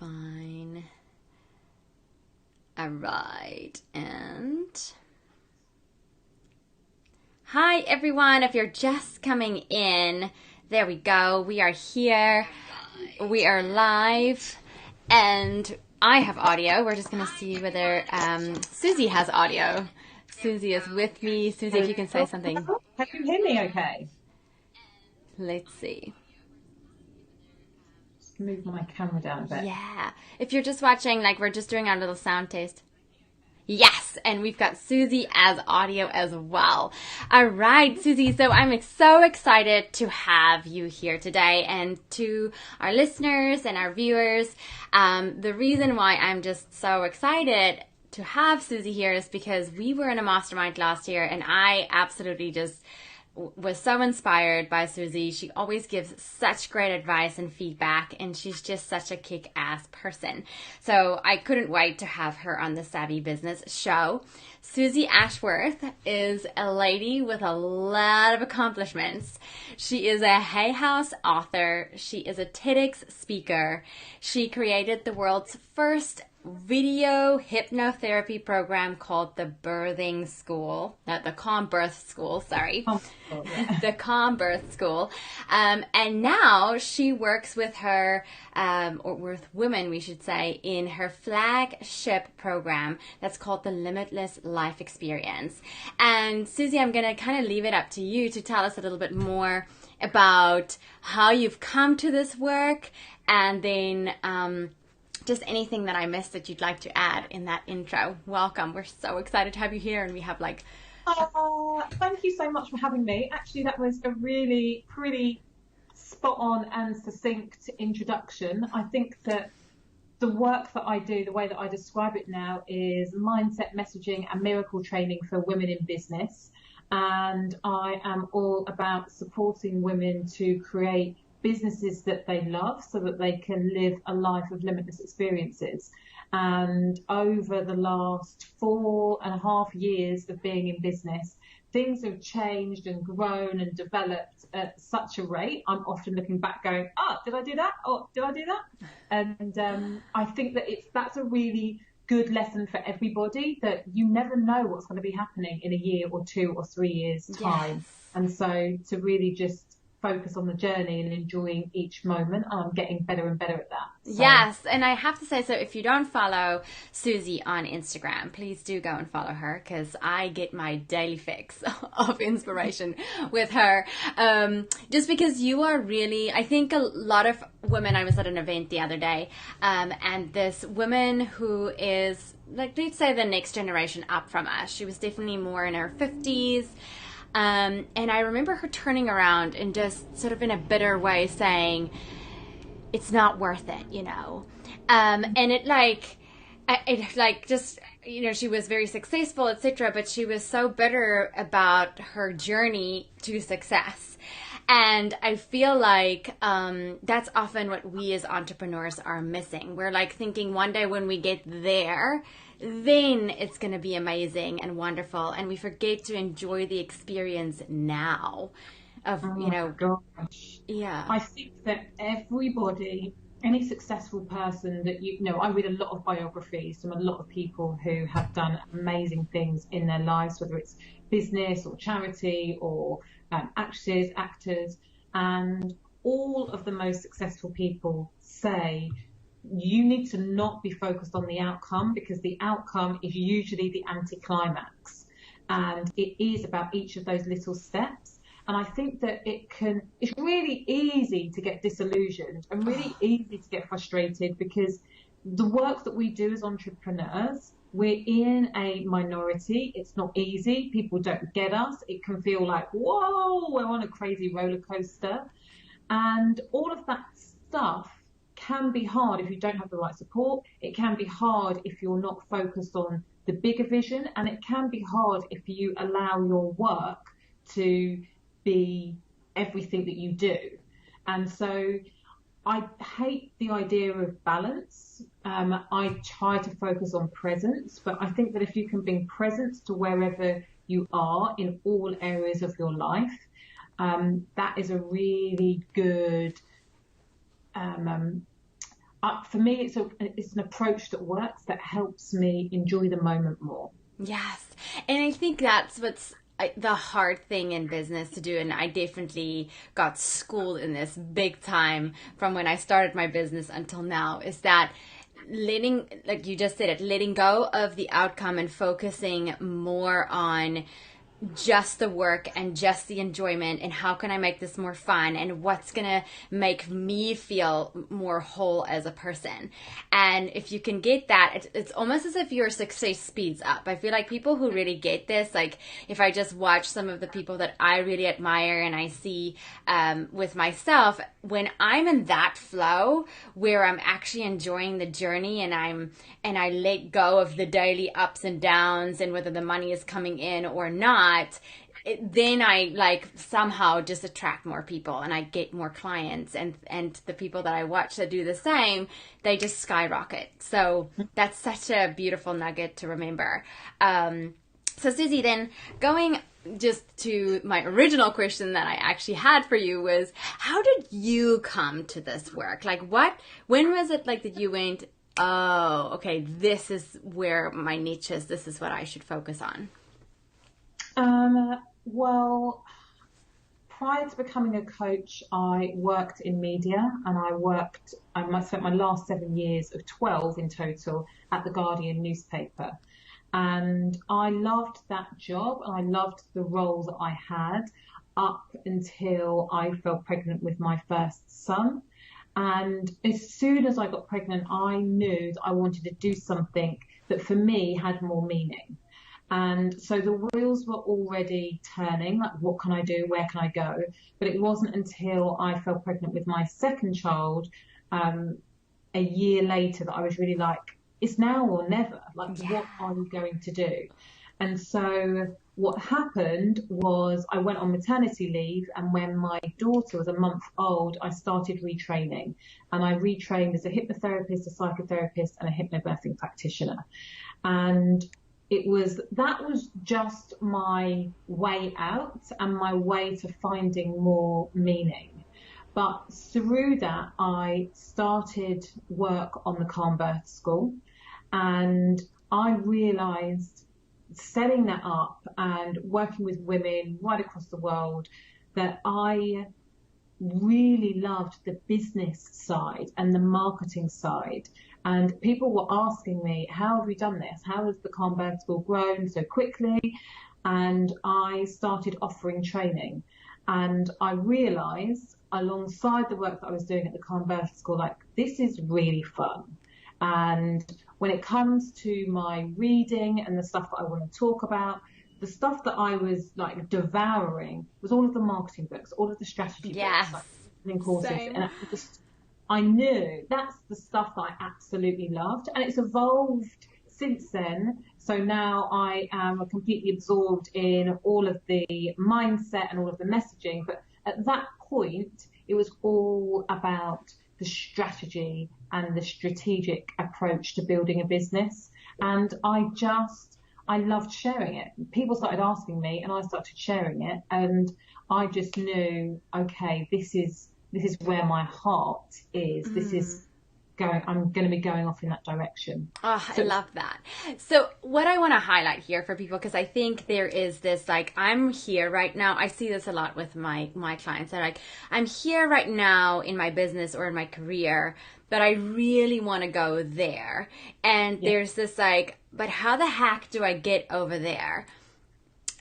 fine. All right. And hi, everyone. If you're just coming in, there we go. We are here. We are live. And I have audio. We're just going to see whether Suzy has audio. Suzy is with me. Suzy, if you can say something. Can you hear me okay? Let's see. Just move my camera down a bit. Yeah. If you're just watching, like we're just doing our little sound taste. Yes, and we've got Suzy as audio as well. All right, Suzy, so I'm so excited to have you here today, and to our listeners and our viewers. The reason why I'm just so excited to have Suzy here is because we were in a mastermind last year, and I absolutely just was so inspired by Suzy. She always gives such great advice and feedback, and she's just such a kick-ass person. So I couldn't wait to have her on the Savvy Business show. Suzy Ashworth is a lady with a lot of accomplishments. She is a Hay House author. She is a TEDx speaker. She created the world's first video hypnotherapy program called the Birthing School, not the Calm Birth School, sorry. The Calm Birth School. And now she works with her, or with women, we should say, in her flagship program that's called the Limitless Life Experience. And Suzy, I'm going to kind of leave it up to you to tell us a little bit more about how you've come to this work, and then just anything that I missed that you'd like to add in that intro. Welcome. We're so excited to have you here, and we have like... Thank you so much for having me. Actually, that was a really pretty spot on and succinct introduction. I think that the work that I do, the way that I describe it now, is mindset messaging and miracle training for women in business. And I am all about supporting women to create businesses that they love so that they can live a life of limitless experiences. And over the last 4.5 years of being in business, things have changed and grown and developed at such a rate. I'm often looking back going, did I do that? Oh, did I do that? And I think that that's a really good lesson for everybody, that you never know what's going to be happening in a year or 2 or 3 years time. Yes. And so to really just focus on the journey and enjoying each moment. I'm getting better and better at that. So. Yes, and I have to say, so if you don't follow Suzy on Instagram, please do go and follow her, because I get my daily fix of inspiration with her. Just because you are really, I think a lot of women, I was at an event the other day, and this woman who is, like, let's say the next generation up from us, she was definitely more in her 50s. And I remember her turning around and just sort of in a bitter way saying, it's not worth it, you know. And it just, you know, she was very successful, etc., but she was so bitter about her journey to success. And I feel like that's often what we as entrepreneurs are missing. We're like thinking one day when we get there, then it's going to be amazing and wonderful, and we forget to enjoy the experience now of, you know. Gosh. Yeah. I think that everybody, any successful person that you know, I read a lot of biographies from a lot of people who have done amazing things in their lives, whether it's business or charity or actors, and all of the most successful people say you need to not be focused on the outcome, because the outcome is usually the anticlimax, and it is about each of those little steps. And I think that it's really easy to get disillusioned and really easy to get frustrated, because the work that we do as entrepreneurs, we're in a minority. It's not easy. People don't get us. It can feel like, whoa, we're on a crazy roller coaster. And all of that stuff can be hard if you don't have the right support. It can be hard if you're not focused on the bigger vision, and it can be hard if you allow your work to be everything that you do. And so I hate the idea of balance. I try to focus on presence, but I think that if you can bring presence to wherever you are in all areas of your life, that is a really good for me, it's an approach that works, that helps me enjoy the moment more. Yes. And I think that's what's the hard thing in business to do. And I definitely got schooled in this big time from when I started my business until now, is that letting, like you just said it, letting go of the outcome and focusing more on just the work and just the enjoyment, and how can I make this more fun, and what's gonna make me feel more whole as a person. And if you can get that, it's almost as if your success speeds up. I feel like people who really get this, like if I just watch some of the people that I really admire and I see with myself, when I'm in that flow where I'm actually enjoying the journey, and I let go of the daily ups and downs and whether the money is coming in or not, then I like somehow just attract more people and I get more clients, and the people that I watch that do the same, they just skyrocket. So that's such a beautiful nugget to remember. So Suzy, then going just to my original question that I actually had for you was, how did you come to this work? Like when was it like that you went, oh, okay, this is where my niche is. This is what I should focus on. Well, prior to becoming a coach, I worked in media, and I spent my last 7 years of 12 in total at the Guardian newspaper. And I loved that job, and I loved the role that I had up until I fell pregnant with my first son. And as soon as I got pregnant, I knew that I wanted to do something that for me had more meaning. And so the wheels were already turning, like what can I do? Where can I go? But it wasn't until I fell pregnant with my second child, a year later, that I was really like, it's now or never. Like, Yeah. what are you going to do? And so what happened was I went on maternity leave, and when my daughter was a month old, I started retraining. And I retrained as a hypnotherapist, a psychotherapist, and a hypnobirthing practitioner. And that was just my way out and my way to finding more meaning. But through that, I started work on the Calm Birth School, and I realized, setting that up and working with women right across the world, that I really loved the business side and the marketing side. And people were asking me, how have we done this? How has the Calm Birth School grown so quickly? And I started offering training. And I realized, alongside the work that I was doing at the Calm Birth School, like, this is really fun. And when it comes to my reading and the stuff that I want to talk about, the stuff that I was like devouring was all of the marketing books, all of the strategy Yes. books, like courses. Same. And I knew that's the stuff that I absolutely loved. And it's evolved since then. So now I am completely absorbed in all of the mindset and all of the messaging. But at that point, it was all about the strategy and the strategic approach to building a business. And I loved sharing it. People started asking me, and I started sharing it, and I just knew, okay, this is where my heart is. I'm going to be going off in that direction. Oh, I love that. So what I want to highlight here for people, because I think there is this, like, I'm here right now. I see this a lot with my clients. They're like, I'm here right now in my business or in my career, but I really want to go there. And there's this like, but how the heck do I get over there?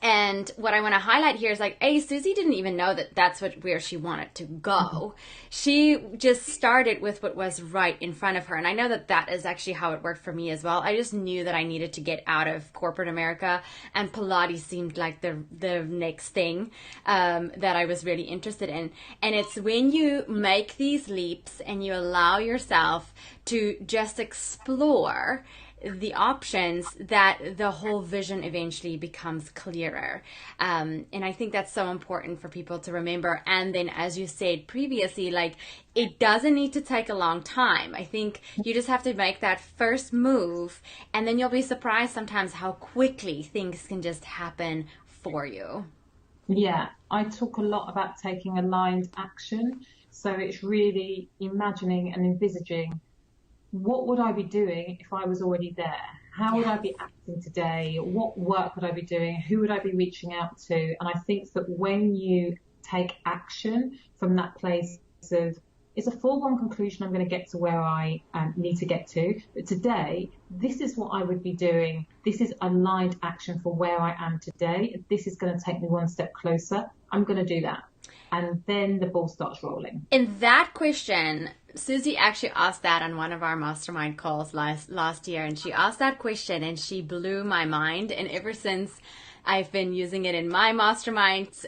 And what I want to highlight here is like, Suzy didn't even know that that's where she wanted to go. She just started with what was right in front of her. And I know that is actually how it worked for me as well. I just knew that I needed to get out of corporate America, and Pilates seemed like the next thing that I was really interested in. And it's when you make these leaps and you allow yourself to just explore the options, that the whole vision eventually becomes clearer. And I think that's so important for people to remember. And then, as you said previously, like, it doesn't need to take a long time. I think you just have to make that first move, and then you'll be surprised sometimes how quickly things can just happen for you. Yeah, I talk a lot about taking aligned action. So it's really imagining and envisaging what would I be doing if I was already there? How would I Yes. be acting today? What work would I be doing? Who would I be reaching out to? And I think that when you take action from that place of, it's a foregone conclusion, I'm going to get to where I need to get to. But today, this is what I would be doing. This is aligned action for where I am today. This is going to take me one step closer. I'm going to do that. And then the ball starts rolling. In that question, Suzy actually asked that on one of our mastermind calls last year, and she asked that question and she blew my mind. And ever since, I've been using it in my masterminds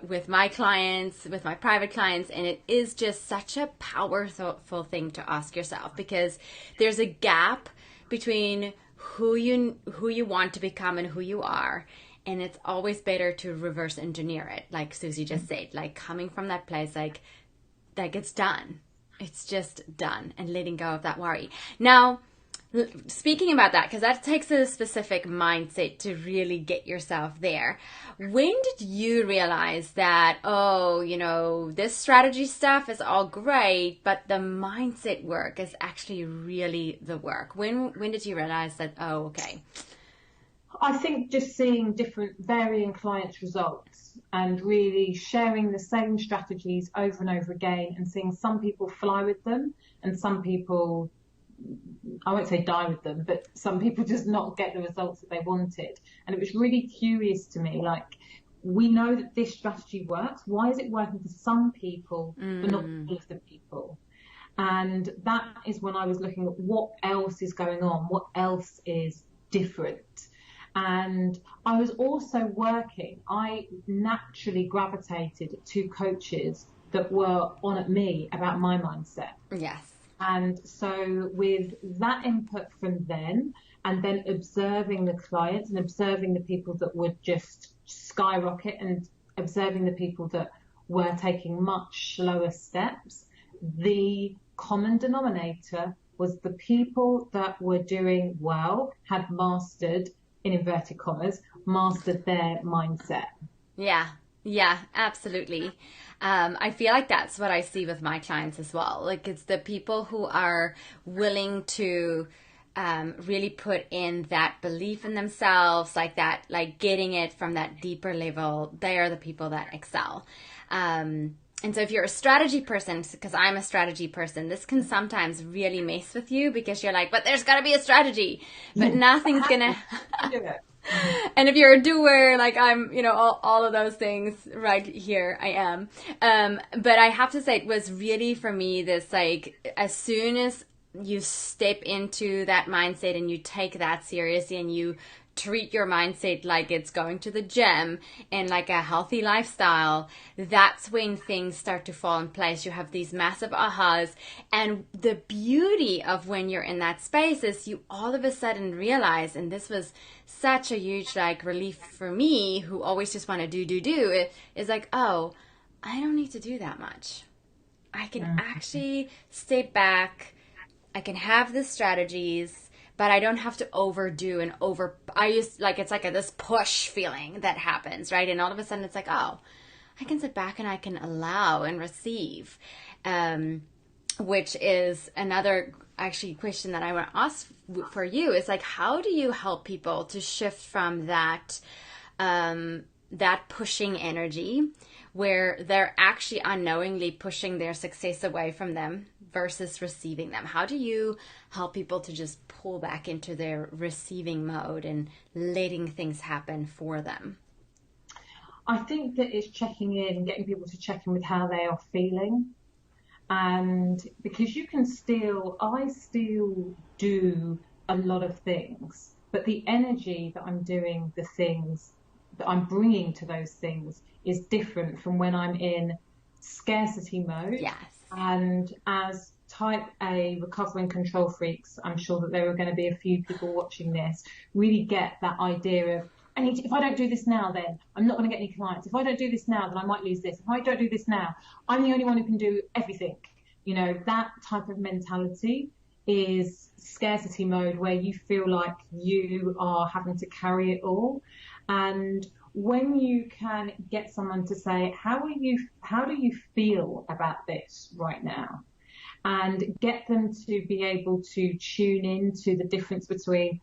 with my clients, with my private clients, and it is just such a powerful thing to ask yourself, because there's a gap between who you want to become and who you are. And it's always better to reverse engineer it, like Suzy just said, like coming from that place, like it's done. It's just done, and letting go of that worry. Now, speaking about that, because that takes a specific mindset to really get yourself there. When did you realize that, this strategy stuff is all great, but the mindset work is actually really the work? When did you realize that, okay. I think just seeing different varying clients' results and really sharing the same strategies over and over again, and seeing some people fly with them and some people, I won't say die with them, but some people just not get the results that they wanted. And it was really curious to me, like, we know that this strategy works. Why is it working for some people but not all of the people? And that is when I was looking at what else is going on, what else is different. And I was also I naturally gravitated to coaches that were on at me about my mindset. Yes. And so with that input from them, and then observing the clients and observing the people that would just skyrocket, and observing the people that were taking much slower steps, the common denominator was the people that were doing well, had mastered, in inverted commas, mastered their mindset. Yeah, absolutely. I feel like that's what I see with my clients as well. Like, it's the people who are willing to really put in that belief in themselves, like that, like getting it from that deeper level. They are the people that excel. And so if you're a strategy person, because I'm a strategy person, this can sometimes really mess with you, because you're like, but there's got to be a strategy, but nothing's going to do it. And if you're a doer, like I'm, all of those things right here, I am. But I have to say, it was really for me this, like, as soon as you step into that mindset and you take that seriously and you treat your mindset like it's going to the gym and like a healthy lifestyle, that's when things start to fall in place. You have these massive ahas. And the beauty of when you're in that space is you all of a sudden realize, and this was such a huge like relief for me, who always just want to do, it is like, oh, I don't need to do that much. I can actually step back. I can have the strategies, but I don't have to overdo and it's like this push feeling that happens, right? And all of a sudden it's like, oh, I can sit back and I can allow and receive, which is another actually question that I want to ask for you is like, how do you help people to shift from that pushing energy where they're actually unknowingly pushing their success away from them versus receiving them? How do you help people to just pull back into their receiving mode and letting things happen for them? I think that it's checking in, getting people to check in with how they are feeling. And because I still do a lot of things, but the energy that I'm doing, the things that I'm bringing to those things is different from when I'm in scarcity mode. Yes. And as type A recovering control freaks, I'm sure that there are going to be a few people watching this, really get that idea of, if I don't do this now, then I'm not going to get any clients. If I don't do this now, then I might lose this. If I don't do this now, I'm the only one who can do everything. That type of mentality is scarcity mode, where you feel like you are having to carry it all. And when you can get someone to say, how do you feel about this right now? and get them to be able to tune in to the difference between,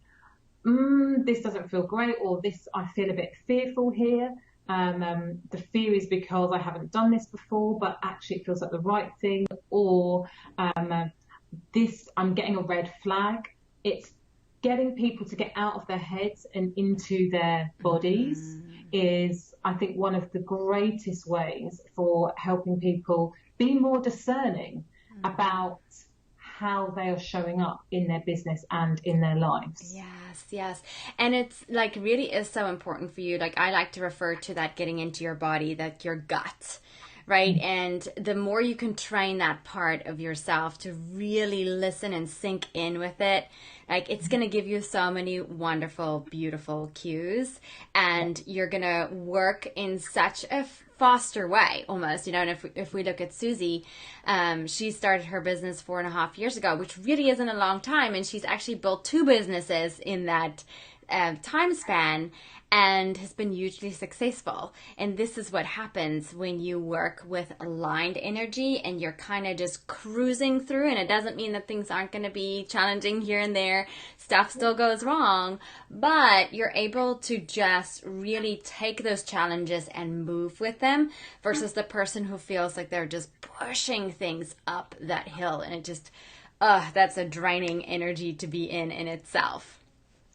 this doesn't feel great, or this, I feel a bit fearful here. The fear is because I haven't done this before, but actually it feels like the right thing, or this, I'm getting a red flag. It's getting people to get out of their heads and into their bodies is, I think, one of the greatest ways for helping people be more discerning about how they are showing up in their business and in their lives. Yes, yes. And it's like really is so important for you. Like I like to refer to that getting into your body, that your gut, right? And the more you can train that part of yourself to really listen and sink in with it, like it's going to give you so many wonderful, beautiful cues, and you're going to work in such a faster way almost, you know. And if we look at Suzy, she started her business 4.5 years ago, which really isn't a long time, and she's actually built 2 businesses in that time span, and has been hugely successful. And this is what happens when you work with aligned energy and you're kind of just cruising through. And it doesn't mean that things aren't going to be challenging here and there. Stuff still goes wrong, but you're able to just really take those challenges and move with them, versus the person who feels like they're just pushing things up that hill. And it just, that's a draining energy to be in itself.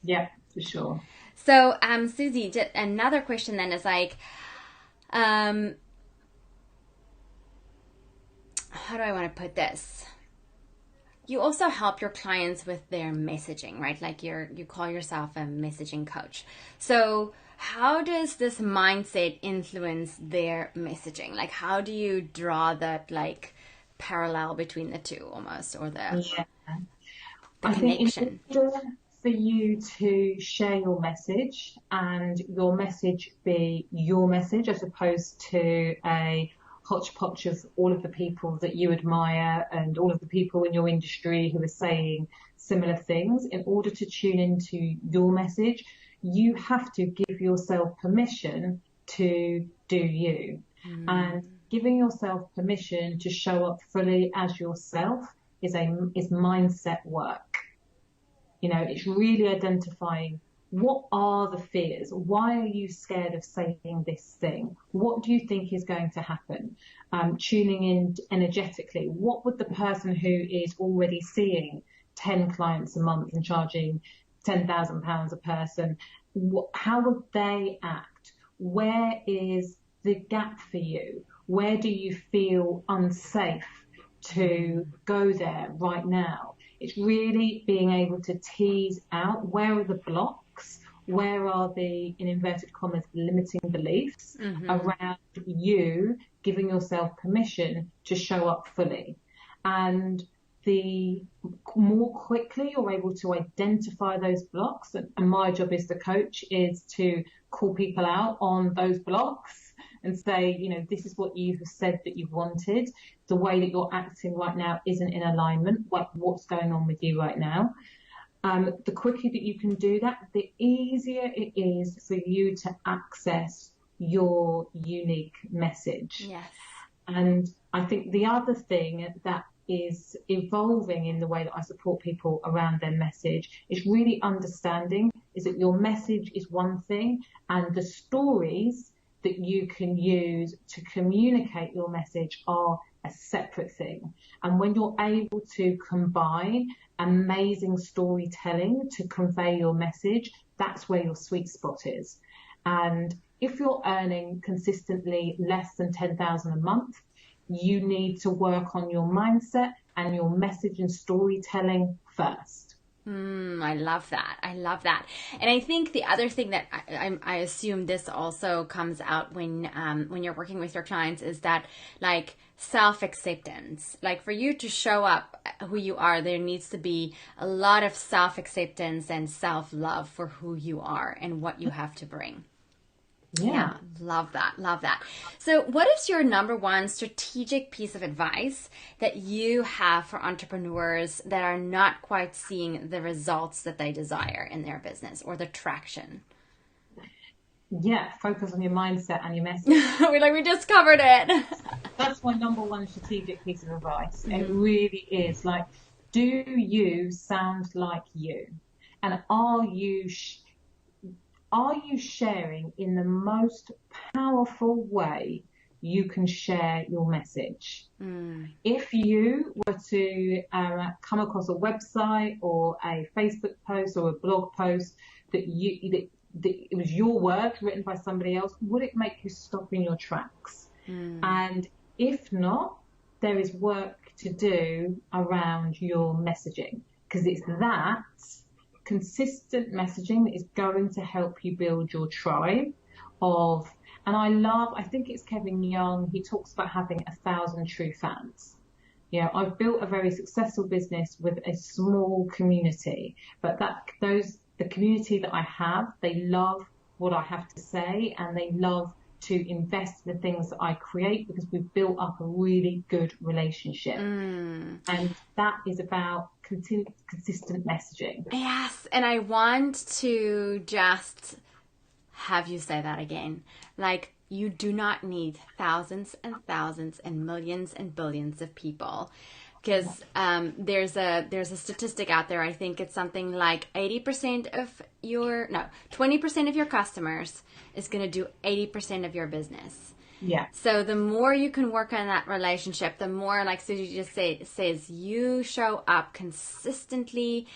Yeah, for sure. So, Suzy, another question then is like, how do I want to put this? You also help your clients with their messaging, right? Like you call yourself a messaging coach. So how does this mindset influence their messaging? Like how do you draw that like parallel between the two almost, or the connection? In order for you to share your message and your message be your message, as opposed to a hodgepodge of all of the people that you admire and all of the people in your industry who are saying similar things, in order to tune into your message, you have to give yourself permission to do you. And giving yourself permission to show up fully as yourself is mindset work. You know, it's really identifying, what are the fears? Why are you scared of saying this thing? What do you think is going to happen? Tuning in energetically. What would the person who is already seeing 10 clients a month and charging £10,000 a person, how would they act? Where is the gap for you? Where do you feel unsafe to go there right now? It's really being able to tease out, where are the blocks, where are the, in inverted commas, limiting beliefs around you giving yourself permission to show up fully. And the more quickly you're able to identify those blocks, and my job as the coach is to call people out on those blocks and say, you know, this is what you have said that you wanted. The way that you're acting right now isn't in alignment. What's going on with you right now? The quicker that you can do that, the easier it is for you to access your unique message. Yes. And I think the other thing that is evolving in the way that I support people around their message is really understanding is that your message is one thing, and the stories that you can use to communicate your message are a separate thing. And when you're able to combine amazing storytelling to convey your message, that's where your sweet spot is. And if you're earning consistently less than 10,000 a month, you need to work on your mindset and your message and storytelling first. I love that. I love that. And I think the other thing that I assume this also comes out when you're working with your clients is that like self-acceptance. Like for you to show up who you are, there needs to be a lot of self-acceptance and self-love for who you are and what you have to bring. Yeah, love that. Love that. So what is your number one strategic piece of advice that you have for entrepreneurs that are not quite seeing the results that they desire in their business or the traction? Yeah, focus on your mindset and your message. We just covered it. That's my number one strategic piece of advice. It Hmm. really is. Like, do you sound like you? And are you sharing in the most powerful way you can share your message? Mm. If you were to come across a website or a Facebook post or a blog post that it was your work written by somebody else, would it make you stop in your tracks? Mm. And if not, there is work to do around your messaging, because it's that consistent messaging that is going to help you build your tribe of, and I think it's Kevin Young, he talks about having 1,000 true fans. I've built a very successful business with a small community, but the community that I have, they love what I have to say and they love to invest in the things that I create because we've built up a really good relationship. Mm. And that is about consistent messaging. Yes, and I want to just have you say that again. Like, you do not need thousands and thousands and millions and billions of people. Because there's a statistic out there. I think it's something like 80% of your, no, 20% of your customers is going to do 80% of your business. Yeah. So the more you can work on that relationship, the more, like Suzy just says, you show up consistently,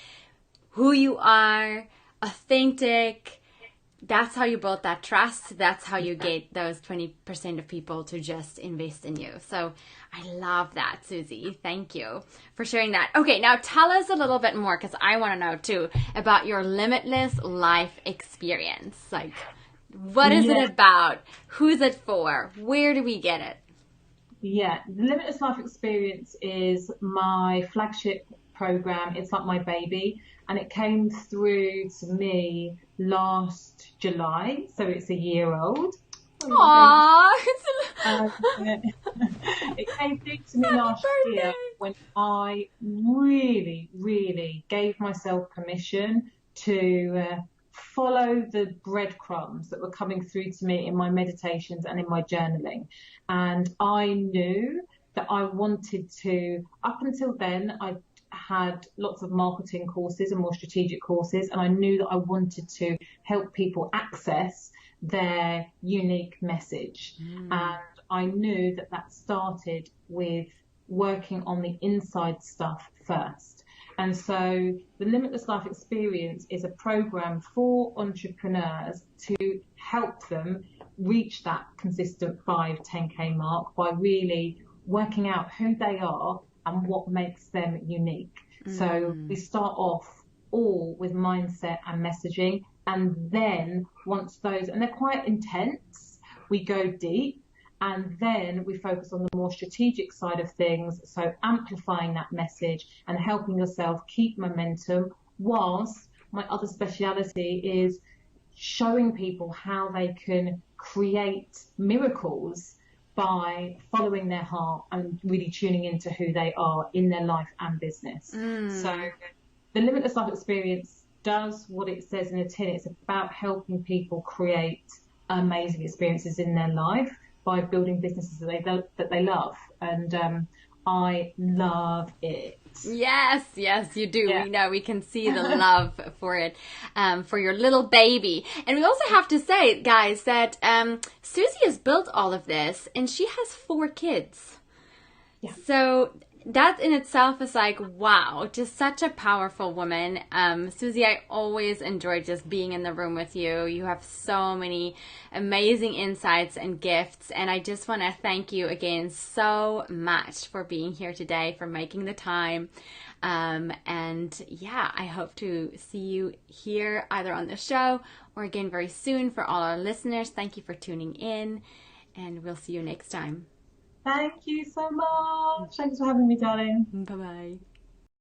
who you are, authentic. That's how you build that trust. That's how you get those 20% of people to just invest in you. So I love that, Suzy. Thank you for sharing that. Okay, now tell us a little bit more, because I want to know too about your limitless life experience. Like, what is it Yeah. about? Who's it for? Where do we get it? Yeah, the Limitless Life Experience is my flagship program. It's like my baby, and it came through to me last July, so it's a year old. Oh, my baby. Aww, Um, it came through to me happy last year birthday. when I really, really gave myself permission to follow the breadcrumbs that were coming through to me in my meditations and in my journaling. And I knew that I wanted to, up until then, I had lots of marketing courses and more strategic courses, and I knew that I wanted to help people access their unique message. Mm. And I knew that that started with working on the inside stuff first. And so the Limitless Life Experience is a program for entrepreneurs to help them reach that consistent 5-10K mark by really working out who they are and what makes them unique. So we Mm. start off all with mindset and messaging. And then once those, and they're quite intense, we go deep and then we focus on the more strategic side of things. So amplifying that message and helping yourself keep momentum, whilst my other speciality is showing people how they can create miracles by following their heart and really tuning into who they are in their life and business. So Mm. the Limitless Life Experience does what it says in the tin. It's about helping people create amazing experiences in their life by building businesses that they love. And I love it. Yes, yes, you do. Yeah. We know, we can see the love for it, for your little baby. And we also have to say, guys, that Suzy has built all of this and she has 4 kids. Yeah. So that in itself is like, wow, just such a powerful woman. Suzy, I always enjoy just being in the room with you. You have so many amazing insights and gifts. And I just want to thank you again so much for being here today, for making the time. And yeah, I hope to see you here either on the show or again very soon. For all our listeners, thank you for tuning in, and we'll see you next time. Thank you so much. Thanks for having me, darling. Bye-bye.